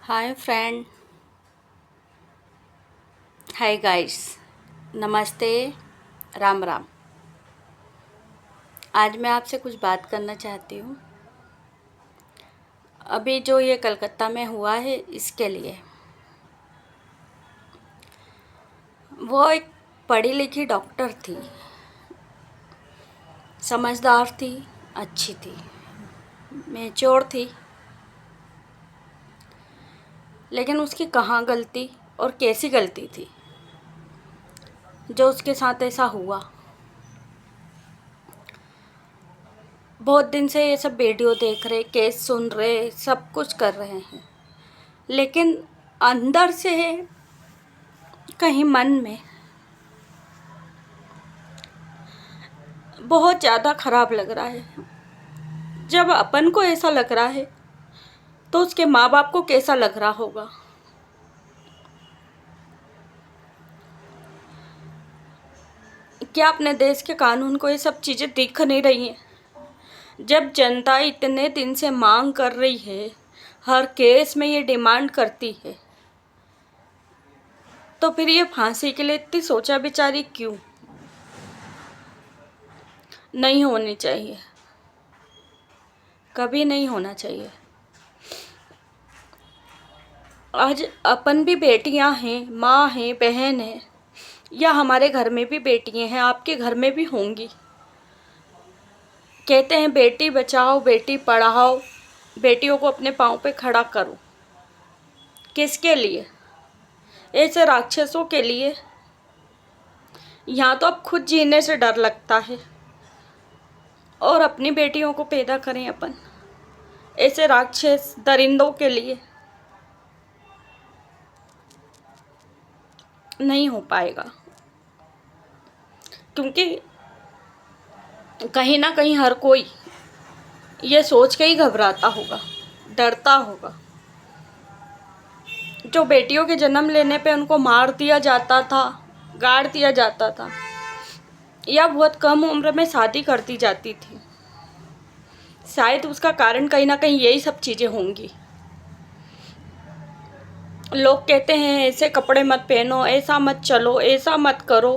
Hi friend. Hi guys. नमस्ते। राम राम। आज मैं आपसे कुछ बात करना चाहती हूँ। अभी जो ये कलकत्ता में हुआ है इसके लिए। वो एक पढ़ी लिखी डॉक्टर थी, समझदार थी, अच्छी थी, मैच्योर थी। लेकिन उसकी कहाँ गलती और कैसी गलती थी जो उसके साथ ऐसा हुआ। बहुत दिन से ये सब वीडियो देख रहे, केस सुन रहे, सब कुछ कर रहे हैं, लेकिन अंदर से कहीं मन में बहुत ज़्यादा ख़राब लग रहा है। जब अपन को ऐसा लग रहा है तो उसके माँ बाप को कैसा लग रहा होगा। क्या अपने देश के कानून को ये सब चीज़ें दिख नहीं रही हैं? जब जनता इतने दिन से मांग कर रही है, हर केस में ये डिमांड करती है, तो फिर ये फांसी के लिए इतनी सोचा विचारी क्यों? नहीं होनी चाहिए, कभी नहीं होना चाहिए। आज अपन भी बेटियां हैं, माँ हैं, बहन हैं, या हमारे घर में भी बेटियां हैं, आपके घर में भी होंगी। कहते हैं बेटी बचाओ, बेटी पढ़ाओ, बेटियों को अपने पाँव पे खड़ा करो। किसके लिए? ऐसे राक्षसों के लिए? यहाँ तो अब खुद जीने से डर लगता है, और अपनी बेटियों को पैदा करें अपन ऐसे राक्षस दरिंदों के लिए? नहीं हो पाएगा, क्योंकि कहीं ना कहीं हर कोई ये सोच के ही घबराता होगा, डरता होगा। जो बेटियों के जन्म लेने पे उनको मार दिया जाता था, गाड़ दिया जाता था, या बहुत कम उम्र में शादी कर दी जाती थी, शायद उसका कारण कहीं ना कहीं यही सब चीज़ें होंगी। लोग कहते हैं ऐसे कपड़े मत पहनो, ऐसा मत चलो, ऐसा मत करो।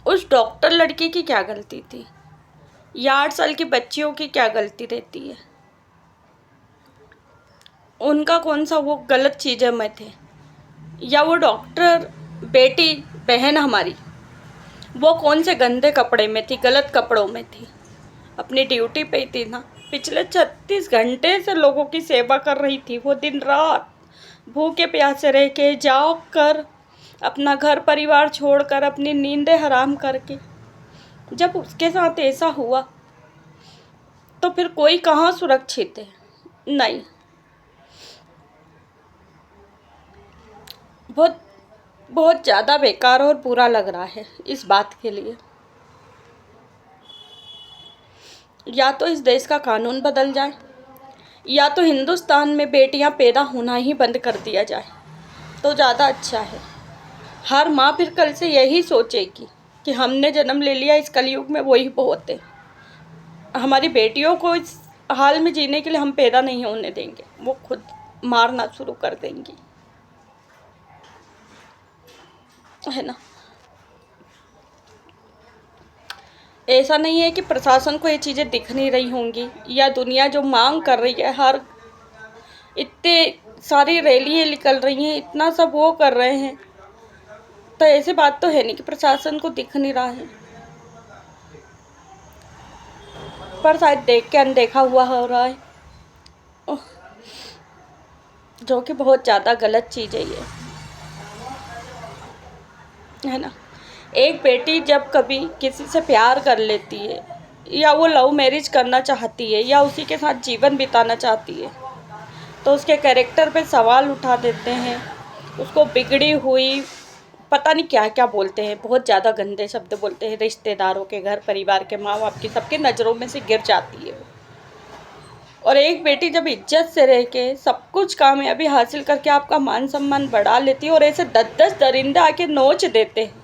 उस डॉक्टर लड़की की क्या गलती थी, या 8 साल की बच्चियों की क्या गलती रहती है? उनका कौन सा वो गलत चीज़ें में थे? या वो डॉक्टर बेटी बहन हमारी, वो कौन से गंदे कपड़े में थी, गलत कपड़ों में थी? अपनी ड्यूटी पे ही थी ना। पिछले 36 घंटे से लोगों की सेवा कर रही थी वो, दिन रात भूखे प्यासे रह के, जाग कर, अपना घर परिवार छोड़कर, अपनी नींदें हराम करके। जब उसके साथ ऐसा हुआ तो फिर कोई कहाँ सुरक्षित है? नहीं। बहुत बहुत ज़्यादा बेकार और बुरा लग रहा है इस बात के लिए। या तो इस देश का कानून बदल जाए, या तो हिंदुस्तान में बेटियां पैदा होना ही बंद कर दिया जाए तो ज़्यादा अच्छा है। हर माँ फिर कल से यही सोचेगी कि हमने जन्म ले लिया इस कलयुग में, वही बहुत है। हमारी बेटियों को इस हाल में जीने के लिए हम पैदा नहीं होने देंगे, वो खुद मारना शुरू कर देंगी, है ना। ऐसा नहीं है कि प्रशासन को ये चीज़ें दिख नहीं रही होंगी, या दुनिया जो मांग कर रही है, हर इतने सारी रैलियाँ निकल रही हैं, इतना सब वो कर रहे हैं, तो ऐसी बात तो है नहीं कि प्रशासन को दिख नहीं रहा है। पर शायद देख के अनदेखा हुआ हो रहा है, जो कि बहुत ज़्यादा गलत चीज़ है ये, है ना। एक बेटी जब कभी किसी से प्यार कर लेती है, या वो लव मैरिज करना चाहती है, या उसी के साथ जीवन बिताना चाहती है, तो उसके कैरेक्टर पे सवाल उठा देते हैं। उसको बिगड़ी हुई पता नहीं क्या क्या बोलते हैं, बहुत ज़्यादा गंदे शब्द बोलते हैं। रिश्तेदारों के, घर परिवार के, माँ बाप की, सबके नज़रों में से गिर जाती है वो। और एक बेटी जब इज्जत से रह के सब कुछ कामयाबी हासिल करके आपका मान सम्मान बढ़ा लेती है, और ऐसे 10-10 दरिंदे आके नोच देते हैं,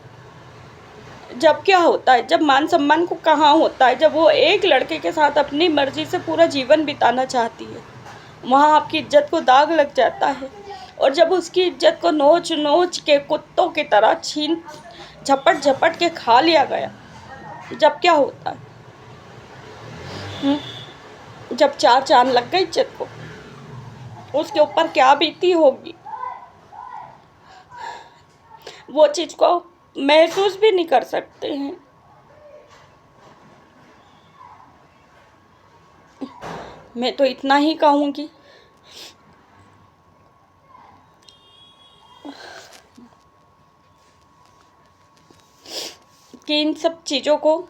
जब क्या होता है, जब मान सम्मान को कहाँ होता है, जब वो एक लड़के के साथ अपनी मर्जी से पूरा जीवन बिताना चाहती है, वहाँ आपकी इज्जत को दाग लग जाता है। और जब उसकी इज्जत को नोच नोच के कुत्तों की तरह छीन झपट झपट के खा लिया गया, जब क्या होता है? जब चार चांद लग गई इज्जत को, उसके ऊपर क्या बीती होगी, वो चीज़ को महसूस भी नहीं कर सकते हैं। मैं तो इतना ही कहूँगी कि इन सब चीज़ों को,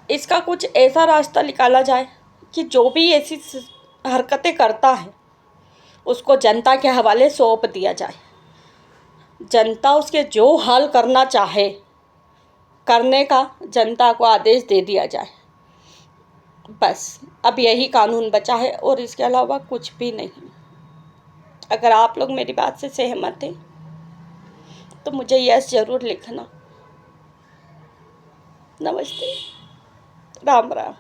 इसका कुछ ऐसा रास्ता निकाला जाए कि जो भी ऐसी हरकतें करता है उसको जनता के हवाले सौंप दिया जाए। जनता उसके जो हाल करना चाहे करने का जनता को आदेश दे दिया जाए। बस अब यही कानून बचा है और इसके अलावा कुछ भी नहीं। अगर आप लोग मेरी बात से सहमत हैं तो मुझे यस ज़रूर लिखना। नमस्ते, राम राम।